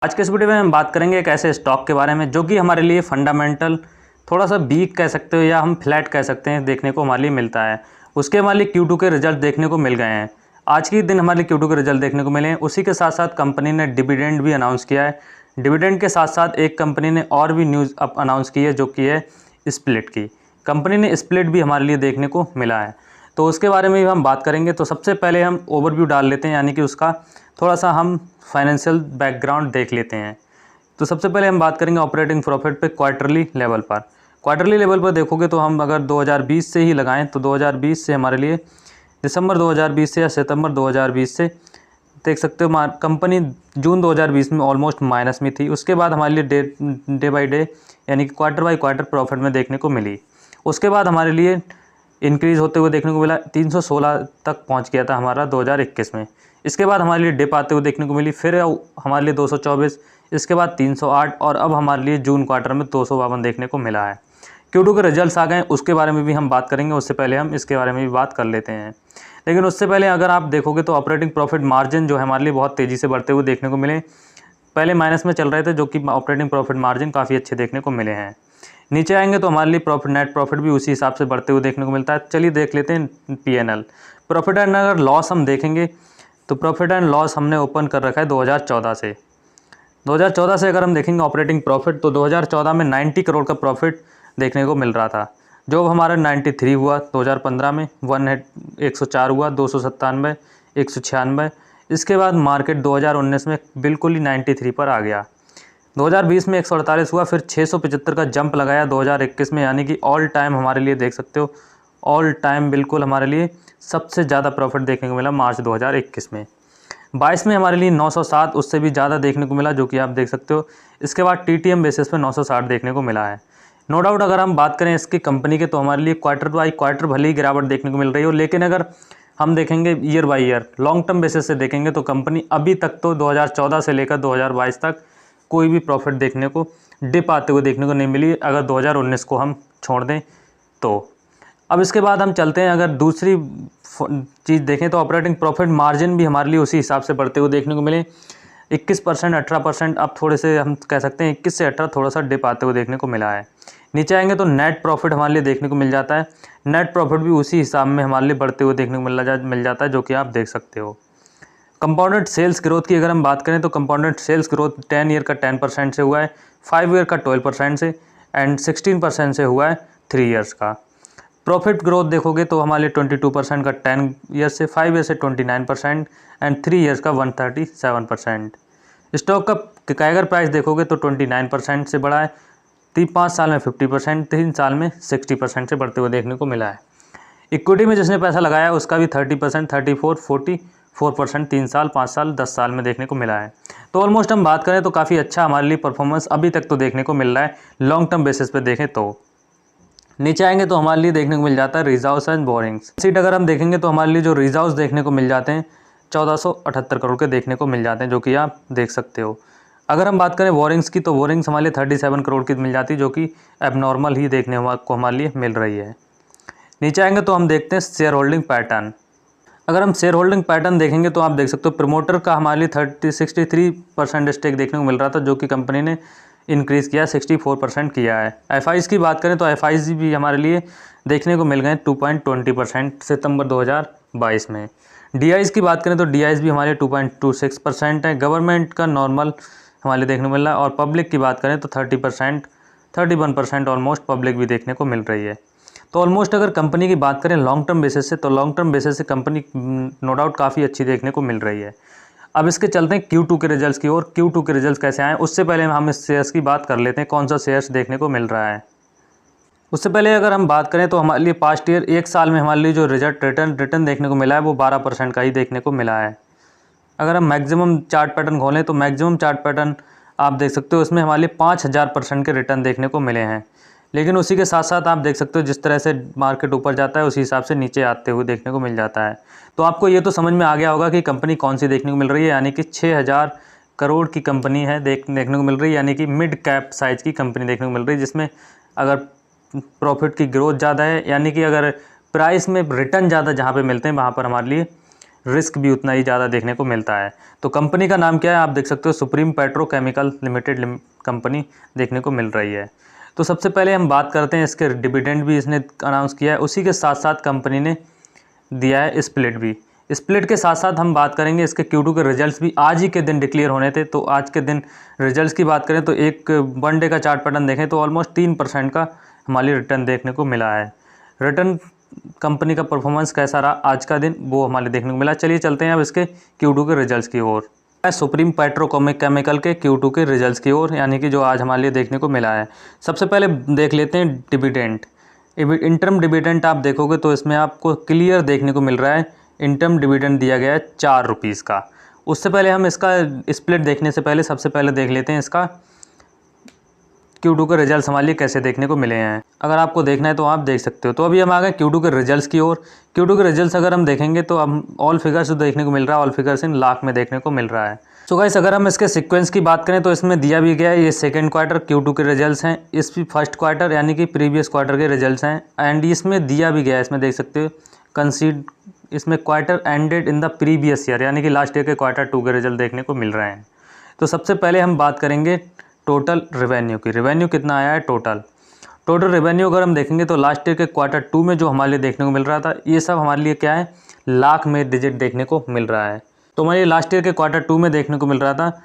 आज के इस वीडियो में हम बात करेंगे एक ऐसे स्टॉक के बारे में जो कि हमारे लिए फंडामेंटल थोड़ा सा वीक कह सकते हो या हम फ्लैट कह सकते हैं, देखने को हमारे लिए मिलता है। उसके हमारे लिए Q2 के रिजल्ट देखने को मिल गए हैं। आज के दिन हमारे लिए Q2 के रिजल्ट देखने को मिले हैं। उसी के साथ साथ कंपनी ने डिविडेंड भी अनाउंस किया है। डिविडेंड के साथ साथ एक कंपनी ने और भी न्यूज़ अनाउंस की है जो कि है स्प्लिट की। कंपनी ने स्प्लिट भी हमारे लिए देखने को मिला है, तो उसके बारे में भी हम बात करेंगे। तो सबसे पहले हम ओवरव्यू डाल लेते हैं, यानी कि उसका थोड़ा सा हम फाइनेंशियल बैकग्राउंड देख लेते हैं। तो सबसे पहले हम बात करेंगे ऑपरेटिंग प्रॉफिट पे क्वार्टरली लेवल पर। क्वार्टरली लेवल पर देखोगे तो हम अगर 2020 से ही लगाएं तो 2020 से हमारे लिए दिसंबर 2020 से या सितंबर 2020 से देख सकते हो कंपनी जून 2020 में ऑलमोस्ट माइनस में थी। उसके बाद हमारे लिए डे बाई डे यानी कि क्वार्टर बाई क्वार्टर प्रॉफिट में देखने को मिली। उसके बाद हमारे लिए इंक्रीज़ होते हुए देखने को मिला, 316 तक पहुंच गया था हमारा 2021 में। इसके बाद हमारे लिए डिप आते हुए देखने को मिली, फिर हमारे लिए 224, इसके बाद 308 और अब हमारे लिए जून क्वार्टर में 252 देखने को मिला है। Q2 के रिजल्ट्स आ गए, उसके बारे में भी हम बात करेंगे। उससे पहले हम इसके बारे में भी बात कर लेते हैं, लेकिन उससे पहले अगर आप देखोगे तो ऑपरेटिंग प्रॉफिट मार्जिन जो है हमारे लिए बहुत तेज़ी से बढ़ते हुए देखने को मिले। पहले माइनस में चल रहे थे, जो कि ऑपरेटिंग प्रॉफिट मार्जिन काफ़ी अच्छे देखने को मिले हैं। नीचे आएंगे तो हमारे लिए नेट प्रॉफिट भी उसी हिसाब से बढ़ते हुए देखने को मिलता है। चलिए देख लेते हैं P&L प्रॉफिट एंड अगर लॉस हम देखेंगे तो प्रॉफिट एंड लॉस हमने ओपन कर रखा है 2014 से। 2014 से अगर हम देखेंगे ऑपरेटिंग प्रॉफिट तो 2014 में 90 करोड़ का प्रॉफिट देखने को मिल रहा था, जो हमारा 93 हुआ 2015 में, 104 हुआ, 297, 196। इसके बाद मार्केट 2019 में बिल्कुल ही 93 पर आ गया। 2020 में 148 हुआ, फिर 675 का जंप लगाया 2021 में, यानी कि ऑल टाइम हमारे लिए देख सकते हो, ऑल टाइम बिल्कुल हमारे लिए सबसे ज़्यादा प्रॉफिट देखने को मिला मार्च 2021 में। 22 में हमारे लिए 907, उससे भी ज़्यादा देखने को मिला, जो कि आप देख सकते हो। इसके बाद TTM बेसिस पे 960 देखने को मिला है। नो डाउट अगर हम बात करें इसकी कंपनी के तो हमारे लिए क्वार्टर बाई क्वार्टर भले ही गिरावट देखने को मिल रही हो, लेकिन अगर हम देखेंगे year by year long term basis से देखेंगे तो कंपनी अभी तक तो 2014 से लेकर 2022 तक कोई भी प्रॉफिट देखने को डिप आते हुए देखने को नहीं मिली, अगर 2019 को हम छोड़ दें तो। अब इसके बाद हम चलते हैं, अगर दूसरी चीज़ देखें तो ऑपरेटिंग प्रॉफिट मार्जिन भी हमारे लिए उसी हिसाब से बढ़ते हुए देखने को मिले। 21%, 18%, अब थोड़े से हम कह सकते हैं 21 से 18 थोड़ा सा डिप आते हुए देखने को मिला है। नीचे आएंगे तो नेट प्रॉफिट हमारे लिए देखने को मिल जाता है। नेट प्रॉफिट भी उसी हिसाब में हमारे लिए बढ़ते हुए देखने को मिल जाता है, जो कि आप देख सकते हो। कंपाउंडेड सेल्स ग्रोथ की अगर हम बात करें तो कंपाउंडेड सेल्स ग्रोथ 10 ईयर का 10% से हुआ है, 5 ईयर का 12% से एंड 16% से हुआ है 3 ईयर्स का। प्रॉफिट ग्रोथ देखोगे तो हमारे लिए 22% का 10 ईयर से, 5 ईयर से 29% एंड 3 ईयर्स का 137%। स्टॉक का कैगर प्राइस देखोगे तो 29% से बढ़ा है, 5 साल में 50%, 3 साल में 60% से बढ़ते हुए देखने को मिला है। इक्विटी में जिसने पैसा लगाया उसका भी 30%, 34, 44%, 3 साल, 5 साल, 10 साल में देखने को मिला है। तो ऑलमोस्ट हम बात करें तो काफ़ी अच्छा हमारे लिए परफॉर्मेंस अभी तक तो देखने को मिल रहा है लॉन्ग टर्म बेसिस पे देखें तो। नीचे आएंगे तो हमारे लिए देखने को मिल जाता है रिजर्व्स एंड बोरिंग्स सीट। अगर हम देखेंगे तो हमारे लिए जो रिजर्व्स देखने को मिल जाते हैं 1478 करोड़ के देखने को मिल जाते हैं, जो कि आप देख सकते हो। अगर हम बात करें बोरिंग्स की तो बोरिंग्स हमारे लिए 37 करोड़ की मिल जाती है, जो कि एबनॉर्मल ही देखने को हमारे लिए मिल रही है। नीचे आएंगे तो हम देखते हैं शेयर होल्डिंग पैटर्न। अगर हम शेयर होल्डिंग पैटर्न देखेंगे तो आप देख सकते हो प्रमोटर का हमारे लिए 63% स्टेक देखने को मिल रहा था, जो कि कंपनी ने इंक्रीज़ किया 64% किया है। FIs की बात करें तो FIs भी हमारे लिए देखने को मिल गए 2.20% सितंबर 2022 में। DIs की बात करें तो DIs भी हमारे 2.26% है। गवर्नमेंट का नॉर्मल हमारे लिए देखने को मिल रहा है, और पब्लिक की बात करें तो 30%, 31% ऑलमोस्ट पब्लिक भी देखने को मिल रही है। तो ऑलमोस्ट अगर कंपनी की बात करें लॉन्ग टर्म बेसिस से तो लॉन्ग टर्म बेसिस से कंपनी नो डाउट काफ़ी अच्छी देखने को मिल रही है। अब इसके चलते हैं Q2 के रिजल्ट्स की ओर। Q2 के रिजल्ट्स कैसे आए उससे पहले हम इस शेयर्स की बात कर लेते हैं, कौन सा शेयर्स देखने को मिल रहा है। उससे पहले अगर हम बात करें तो हमारे लिए पास्ट ईयर एक साल में हमारे लिए जो रिटर्न देखने को मिला है वो 12% का ही देखने को मिला है। अगर हम मैक्सिमम चार्ट पैटर्न खोलें तो मैक्सिमम चार्ट पैटर्न आप देख सकते हो, इसमें हमारे लिए 5000% के रिटर्न देखने को मिले हैं। लेकिन उसी के साथ साथ आप देख सकते हो जिस तरह से मार्केट ऊपर जाता है उसी हिसाब से नीचे आते हुए देखने को मिल जाता है। तो आपको ये तो समझ में आ गया होगा कि कंपनी कौन सी देखने को मिल रही है, यानी कि 6000 करोड़ की कंपनी है देखने को मिल रही है, यानी कि मिड कैप साइज़ की कंपनी देखने को मिल रही है, जिसमें अगर प्रॉफिट की ग्रोथ ज़्यादा है, यानी कि अगर प्राइस में रिटर्न ज़्यादा जहाँ पे मिलते हैं वहाँ पर हमारे लिए रिस्क भी उतना ही ज़्यादा देखने को मिलता है। तो कंपनी का नाम क्या है, आप देख सकते हो सुप्रीम पेट्रोकेमिकल लिमिटेड कंपनी देखने को मिल रही है। तो सबसे पहले हम बात करते हैं इसके डिविडेंड भी इसने अनाउंस किया है, उसी के साथ साथ कंपनी ने दिया है स्प्लिट भी। स्प्लिट के साथ साथ हम बात करेंगे इसके Q2 के रिजल्ट्स भी आज ही के दिन डिक्लेयर होने थे। तो आज के दिन रिजल्ट्स की बात करें तो एक वन डे का चार्ट पैटर्न देखें तो ऑलमोस्ट 3% का हमारी रिटर्न देखने को मिला है। रिटर्न कंपनी का परफॉर्मेंस कैसा रहा आज का दिन, वो हमारे देखने को मिला। चलिए चलते हैं अब इसके Q2 के रिजल्ट्स की ओर। सुप्रीम पेट्रोकेमिकल के Q2 के रिजल्ट्स की ओर, यानी कि जो आज हमारे लिए देखने को मिला है। सबसे पहले देख लेते हैं डिविडेंड। इंटरम डिविडेंड आप देखोगे तो इसमें आपको क्लियर देखने को मिल रहा है, इंटरम डिविडेंड दिया गया है 4 रुपीज़ का। उससे पहले हम इसका स्प्लिट देखने से पहले सबसे पहले देख लेते हैं इसका Q2 के रिजल्ट्स हमारे लिए कैसे देखने को मिले हैं। अगर आपको देखना है तो आप देख सकते हो। तो अभी हम आ गए Q2 के रिजल्ट्स की ओर। Q2 के रिजल्ट्स अगर हम देखेंगे तो हम ऑल फिगर्स देखने को मिल रहा है, ऑल फिगर्स इन लाख में देखने को मिल रहा है। सो गाइस, अगर हम इसके सीक्वेंस की बात करें तो इसमें दिया भी गया है, ये सेकंड क्वार्टर Q2 के रिजल्ट्स हैं, इस फर्स्ट क्वार्टर यानी कि प्रीवियस क्वार्टर के रिजल्ट्स हैं। एंड इसमें दिया भी गया है, इसमें देख सकते हो कंसीड, इसमें quarter ended in the previous year, यानी कि लास्ट ईयर के Q2 के रिजल्ट देखने को मिल रहे हैं। तो सबसे पहले हम बात करेंगे टोटल रेवेन्यू की। रेवेन्यू कितना आया है टोटल रेवेन्यू अगर हम देखेंगे तो लास्ट ईयर के Q2 में जो हमारे लिए देखने को मिल रहा था, ये सब हमारे लिए क्या है, लाख में डिजिट देखने को मिल रहा है। तो हमारे लास्ट ईयर के Q2 में देखने को मिल रहा था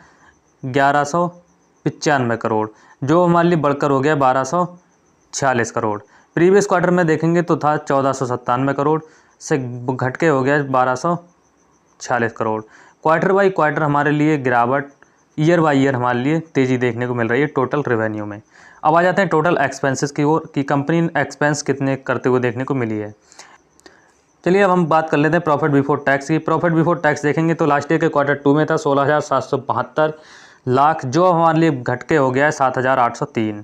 1195 करोड़, जो हमारे लिए बढ़कर हो गया 1246 करोड़। प्रीवियस क्वार्टर में देखेंगे तो था 1497 करोड़, से घट के हो गया 1246 करोड़। क्वार्टर बाई क्वार्टर हमारे लिए गिरावट, ईयर बाई ईयर हमारे लिए तेज़ी देखने को मिल रही है टोटल रेवेन्यू में। अब आ जाते हैं टोटल एक्सपेंसेस की ओर कि कंपनी एक्सपेंस कितने करते हुए देखने को मिली है। चलिए अब हम बात कर लेते हैं प्रॉफिट बिफोर टैक्स की। प्रॉफिट बिफोर टैक्स देखेंगे तो लास्ट ईयर के Q2 में था 16,772 लाख, जो हमारे लिए घट के हो गया है 7,803।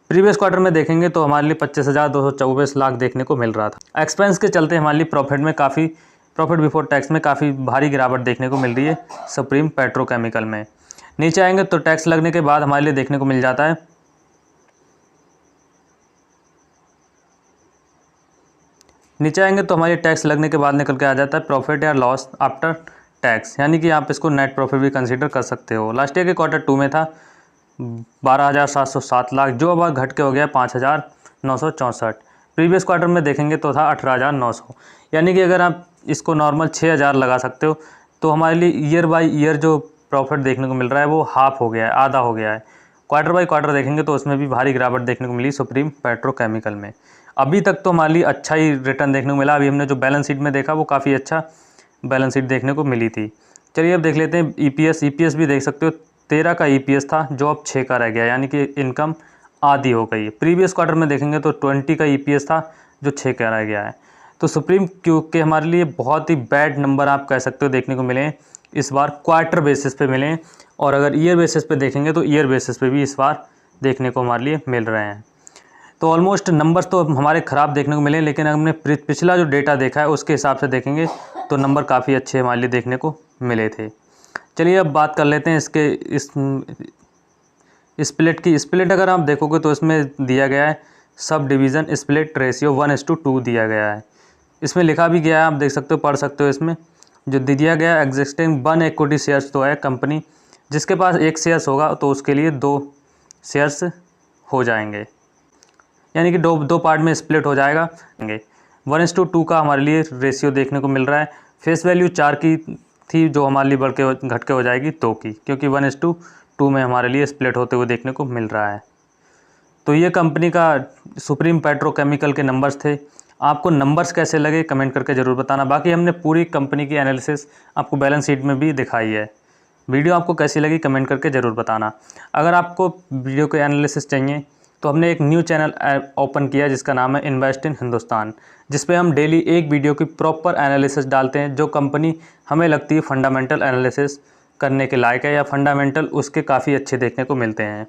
प्रीवियस क्वार्टर में देखेंगे तो हमारे लिए 25,224 लाख देखने को मिल रहा था। एक्सपेंस के चलते हमारे लिए प्रॉफिट बिफोर टैक्स में काफ़ी भारी गिरावट देखने को मिल रही है सुप्रीम पेट्रोकेमिकल में। नीचे आएंगे तो टैक्स लगने के बाद हमारे लिए देखने को मिल जाता है हमारे टैक्स लगने के बाद निकल के आ जाता है प्रॉफिट या लॉस आफ्टर टैक्स, यानी कि आप इसको नेट प्रॉफिट भी कंसीडर कर सकते हो। लास्ट ईयर के Q2 में था 12,707 लाख, जो अब घट के हो गया 5,964। प्रीवियस क्वार्टर में देखेंगे तो था 18,900, यानी कि अगर आप इसको नॉर्मल 6,000 लगा सकते हो तो हमारे लिए ईयर बाई ईयर जो प्रॉफिट देखने को मिल रहा है वो हाफ हो गया है, आधा हो गया है। क्वार्टर बाई क्वार्टर देखेंगे तो उसमें भी भारी गिरावट देखने को मिली सुप्रीम पेट्रोकेमिकल में। अभी तक तो हमारे लिए अच्छा ही रिटर्न देखने को मिला। अभी हमने जो बैलेंस शीट में देखा वो काफ़ी अच्छा बैलेंस शीट देखने को मिली थी। चलिए अब देख लेते हैं ईपीएस भी देख सकते हो 13 का ईपीएस था, जो अब 6 का रह गया, यानी कि इनकम आधी हो गई है। प्रीवियस क्वार्टर में देखेंगे तो 20 का ईपीएस था, जो 6 का रह गया है। तो सुप्रीम के हमारे लिए बहुत ही बैड नंबर आप कह सकते हो देखने को मिले इस बार, क्वार्टर बेसिस पे मिले। और अगर ईयर बेसिस पे देखेंगे तो ईयर बेसिस पे भी इस बार देखने को हमारे लिए मिल रहे हैं। तो ऑलमोस्ट नंबर्स तो हमारे ख़राब देखने को मिले, लेकिन हमने पिछला जो डेटा देखा है उसके हिसाब से देखेंगे तो नंबर काफ़ी अच्छे हमारे लिए देखने को मिले थे। चलिए अब बात कर लेते हैं इसके स्प्लिट की। स्प्लिट अगर आप देखोगे तो इसमें दिया गया है सब डिवीज़न स्प्लिट रेशियो 1:2 दिया गया है। इसमें लिखा भी गया है, आप देख सकते हो, पढ़ सकते हो। इसमें जो दिया गया है एग्जिस्टिंग 1 इक्विटी शेयर्स तो है कंपनी, जिसके पास 1 शेयर्स होगा तो उसके लिए 2 शेयर्स हो जाएंगे, यानी कि दो पार्ट में स्प्लिट हो जाएगा। 1:2 का हमारे लिए रेशियो देखने को मिल रहा है। फेस वैल्यू 4 की थी, जो हमारे लिए बढ़ के घट के हो जाएगी 2 की, क्योंकि 1:2 में हमारे लिए स्प्लिट होते हुए देखने को मिल रहा है। तो ये कंपनी का सुप्रीम पेट्रोकेमिकल के नंबर्स थे। आपको नंबर्स कैसे लगे कमेंट करके ज़रूर बताना। बाकी हमने पूरी कंपनी की एनालिसिस आपको बैलेंस शीट में भी दिखाई है। वीडियो आपको कैसी लगी कमेंट करके ज़रूर बताना। अगर आपको वीडियो के एनालिसिस चाहिए तो हमने एक न्यू चैनल ओपन किया जिसका नाम है इन्वेस्ट इन हिंदुस्तान, जिस पे हम डेली एक वीडियो की प्रॉपर एनालिसिस डालते हैं, जो कंपनी हमें लगती है फंडामेंटल एनालिसिस करने के लायक है या फंडामेंटल उसके काफ़ी अच्छे देखने को मिलते हैं।